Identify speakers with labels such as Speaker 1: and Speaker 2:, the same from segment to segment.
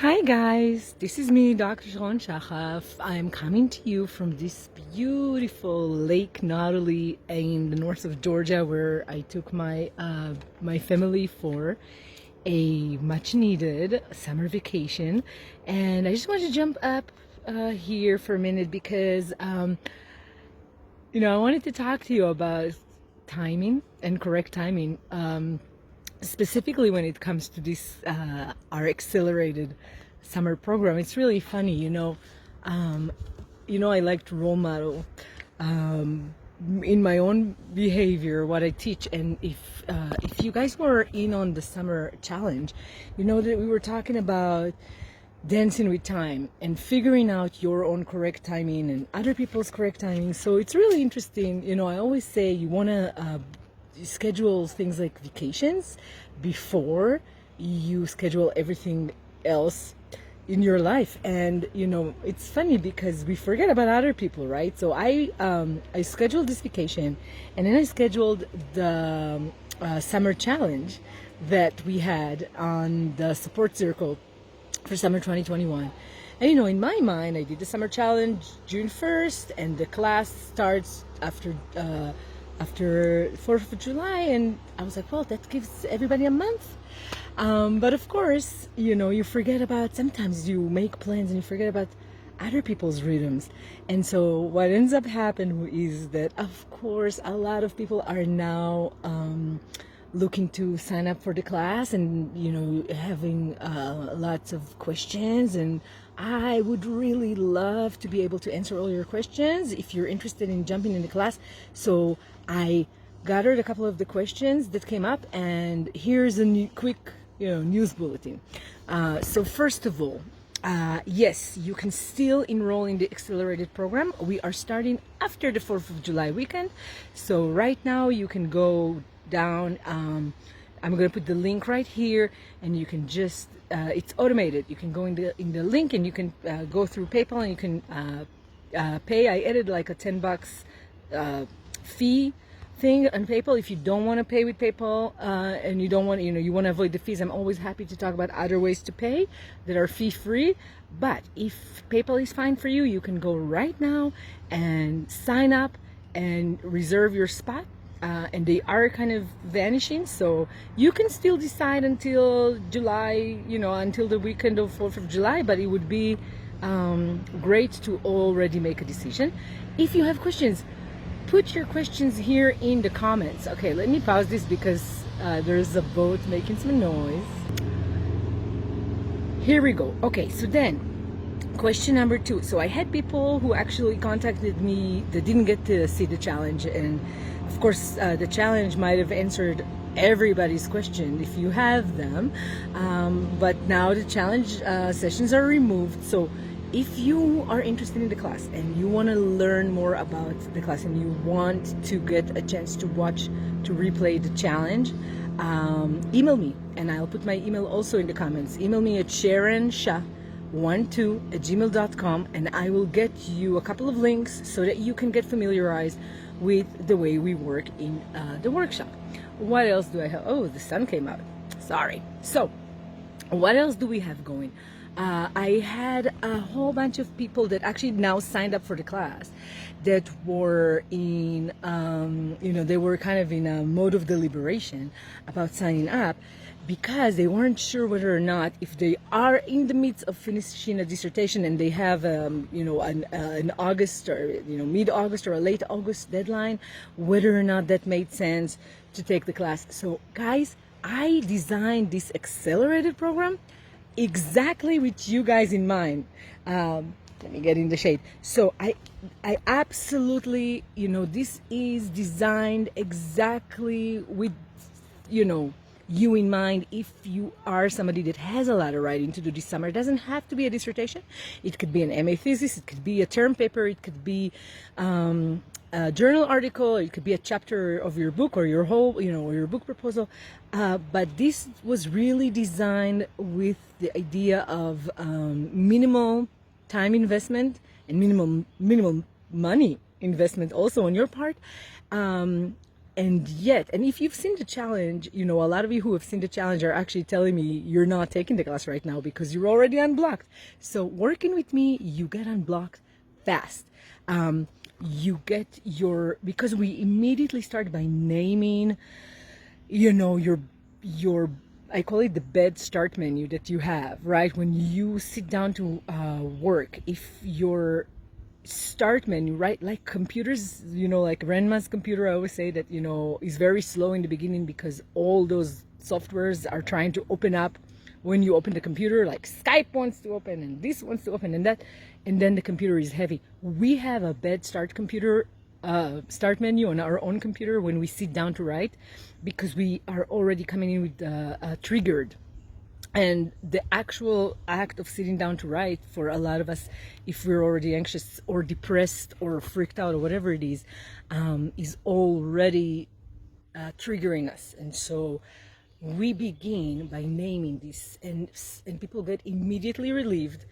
Speaker 1: Hi guys, this is me, Dr. Sharon Shachaf. I'm coming to you from this beautiful Lake Nautilus in the north of Georgia, where I took my family for a much-needed summer vacation. And I just wanted to jump up here for a minute because I wanted to talk to you about timing and correct timing. Specifically when it comes to this our accelerated summer program. It's really funny, I like to role model in my own behavior what I teach. And if you guys were in on the summer challenge, you know that we were talking about dancing with time and figuring out your own correct timing and other people's correct timing. So it's really interesting. I always say you want to schedule things like vacations before you schedule everything else in your life. And it's funny because we forget about other people, right? So I scheduled this vacation, and then I scheduled the summer challenge that we had on the support circle for summer 2021. And in my mind, I did the summer challenge June 1st, and the class starts after 4th of July, and I was like, well, that gives everybody a month. But of course, you forget about, sometimes you make plans and you forget about other people's rhythms. And so what ends up happening is that, of course, a lot of people are now looking to sign up for the class and, having lots of questions. And I would really love to be able to answer all your questions if you're interested in jumping in the class. So I gathered a couple of the questions that came up, and here's a quick news bulletin. So first of all, yes, you can still enroll in the accelerated program. We are starting after the 4th of July weekend. So right now you can go down. I'm going to put the link right here, and you can just it's automated. You can go in the link, and you can go through PayPal, and you can pay. I added like a $10 fee thing on PayPal. If you don't want to pay with PayPal and you don't want, you want to avoid the fees, I'm always happy to talk about other ways to pay that are fee free. But if PayPal is fine for you, you can go right now and sign up and reserve your spot. And they are kind of vanishing, so you can still decide until July, until the weekend of 4th of July, but it would be great to already make a decision. If you have questions, put your questions here in the comments. Okay, let me pause this because there's a boat making some noise. Here we go. Okay, so then question number 2. So I had people who actually contacted me that didn't get to see the challenge, and of course the challenge might have answered everybody's question if you have them, but now the challenge sessions are removed. So if you are interested in the class and you want to learn more about the class and you want to get a chance to replay the challenge, email me, and I'll put my email also in the comments. Email me at sharonsha12@gmail.com, and I will get you a couple of links so that you can get familiarized with the way we work in the workshop. What else do I have? Oh, the sun came out. Sorry. So what else do we have going? I had a whole bunch of people that actually now signed up for the class that were in, they were kind of in a mode of deliberation about signing up because they weren't sure whether or not, if they are in the midst of finishing a dissertation and they have, an August or, mid-August or a late August deadline, whether or not that made sense to take the class. So guys, I designed this accelerated program exactly with you guys in mind. Let me get in the shade. So I absolutely, this is designed exactly with, you in mind. If you are somebody that has a lot of writing to do this summer, it doesn't have to be a dissertation. It could be an MA thesis, it could be a term paper, it could be a journal article, it could be a chapter of your book or your whole, or your book proposal. But this was really designed with the idea of minimal time investment and minimal money investment also on your part. And yet, and if you've seen the challenge, you know, a lot of you who have seen the challenge are actually telling me you're not taking the class right now because you're already unblocked. So working with me, you get unblocked fast. You get because we immediately start by naming, you know, your I call it the bed start menu that you have, right? When you sit down to work, if your start menu, right, like computers, you know, like Renma's computer, I always say that, you know, is very slow in the beginning because all those softwares are trying to open up when you open the computer, like Skype wants to open and this wants to open and that, and then the computer is heavy. We have a bed start start menu on our own computer when we sit down to write, because we are already coming in with triggered. And the actual act of sitting down to write, for a lot of us, if we're already anxious or depressed or freaked out or whatever it is already triggering us. And so we begin by naming this, and people get immediately relieved,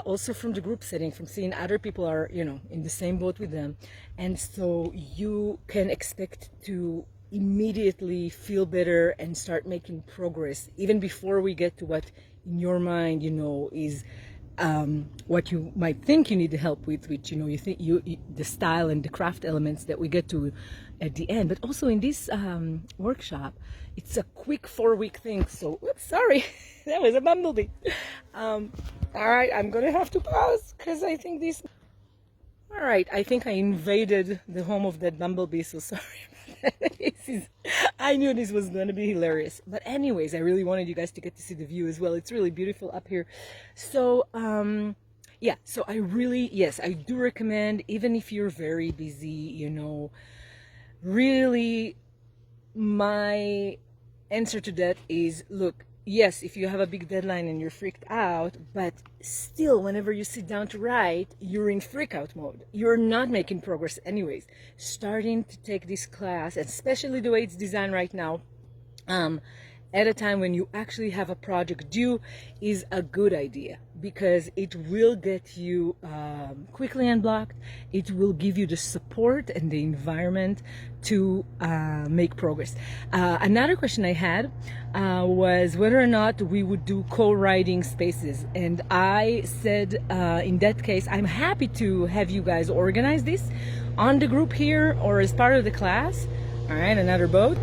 Speaker 1: also from the group setting, from seeing other people are, you know, in the same boat with them. And so you can expect to immediately feel better and start making progress even before we get to what in your mind, you know, is what you might think you need help with, which, you know, you think the style and the craft elements that we get to at the end. But also in this workshop, it's a quick 4-week thing. So, oops, sorry, that was a bumblebee. All right, I'm gonna have to pause because I think this. All right, I think I invaded the home of that bumblebee, so sorry about that. I knew this was going to be hilarious. But anyways, I really wanted you guys to get to see the view as well. It's really beautiful up here. So, yeah, so yes, I do recommend, even if you're very busy, you know, really my answer to that is, look, yes, if you have a big deadline and you're freaked out, but still, whenever you sit down to write, you're in freak out mode. You're not making progress anyways. Starting to take this class, especially the way it's designed right now, at a time when you actually have a project due, is a good idea, because it will get you quickly unblocked. It will give you the support and the environment to make progress. Another question I had was whether or not we would do co-writing spaces, and I said in that case, I'm happy to have you guys organize this on the group here or as part of the class. All right, another boat.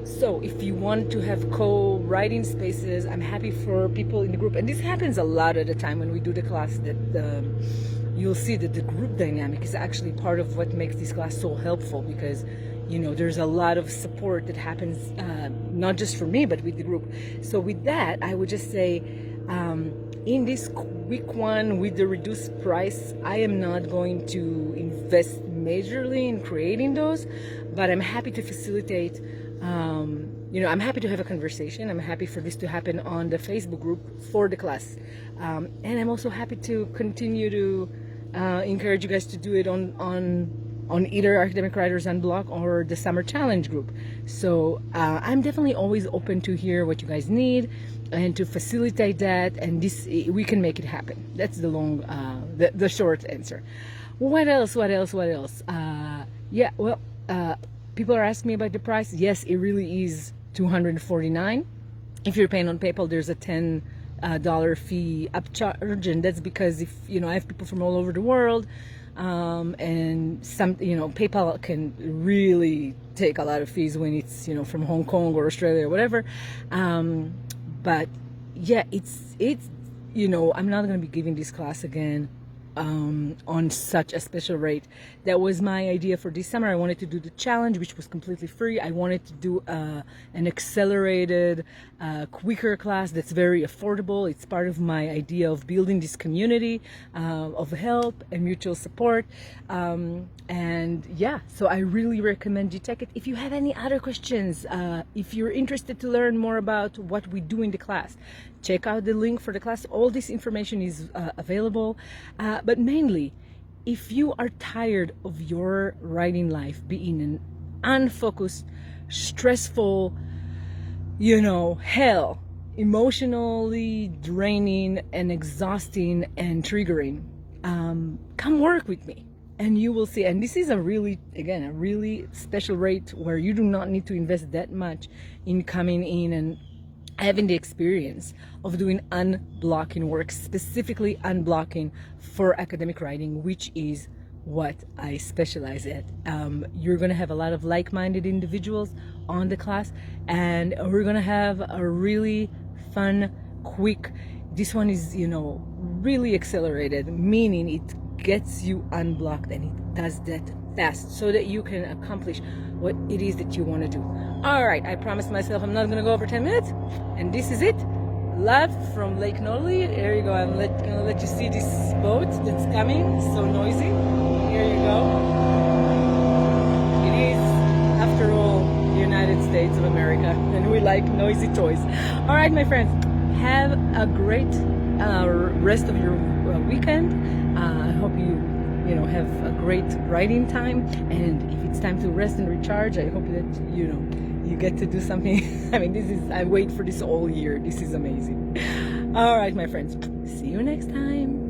Speaker 1: So if you want to have co-writing spaces, I'm happy for people in the group. And this happens a lot at the time when we do the class, that you'll see that the group dynamic is actually part of what makes this class so helpful, because, you know, there's a lot of support that happens, not just for me, but with the group. So with that, I would just say, in this week one with the reduced price, I am not going to invest majorly in creating those, but I'm happy to facilitate. You know, I'm happy to have a conversation. I'm happy for this to happen on the Facebook group for the class, and I'm also happy to continue to encourage you guys to do it on either Academic Writers Unblock or the Summer Challenge group. So I'm definitely always open to hear what you guys need and to facilitate that, and we can make it happen. That's the the short answer. What else? Yeah, well, people are asking me about the price. Yes, it really is $249. If you're paying on PayPal, there's a $10 fee upcharge, and that's because, if you know, I have people from all over the world, and some, you know, PayPal can really take a lot of fees when it's, you know, from Hong Kong or Australia or whatever. But yeah, it's you know, I'm not going to be giving this class again on such a special rate. That was my idea for this summer. I wanted to do the challenge, which was completely free. I wanted to do an accelerated, quicker class that's very affordable. It's part of my idea of building this community of help and mutual support. And yeah, so I really recommend you take it. If you have any other questions, if you're interested to learn more about what we do in the class, check out the link for the class. All this information is available. But mainly, if you are tired of your writing life being an unfocused, stressful, you know, hell, emotionally draining and exhausting and triggering, come work with me. and you will see. And this is a really, again, a really special rate where you do not need to invest that much in coming in and having the experience of doing unblocking work, specifically unblocking for academic writing, which is what I specialize at. You're gonna have a lot of like-minded individuals on the class, and we're gonna have a really fun, quick, this one is, you know, really accelerated, meaning it gets you unblocked, and it does that fast so that you can accomplish what it is that you want to do. All right, I promised myself I'm not going to go over 10 minutes, and this is it. Live from Lake Nolly. There you go. I'm gonna let you see this boat that's coming. It's so noisy. Here you go. It is, after all, the United States of America, and we like noisy toys. All right, my friends, have a great rest of your weekend. I hope you know, have a great writing time, and if it's time to rest and recharge, I hope that, you know, you get to do something. I mean, I wait for this all year. This is amazing. All right, my friends, see you next time.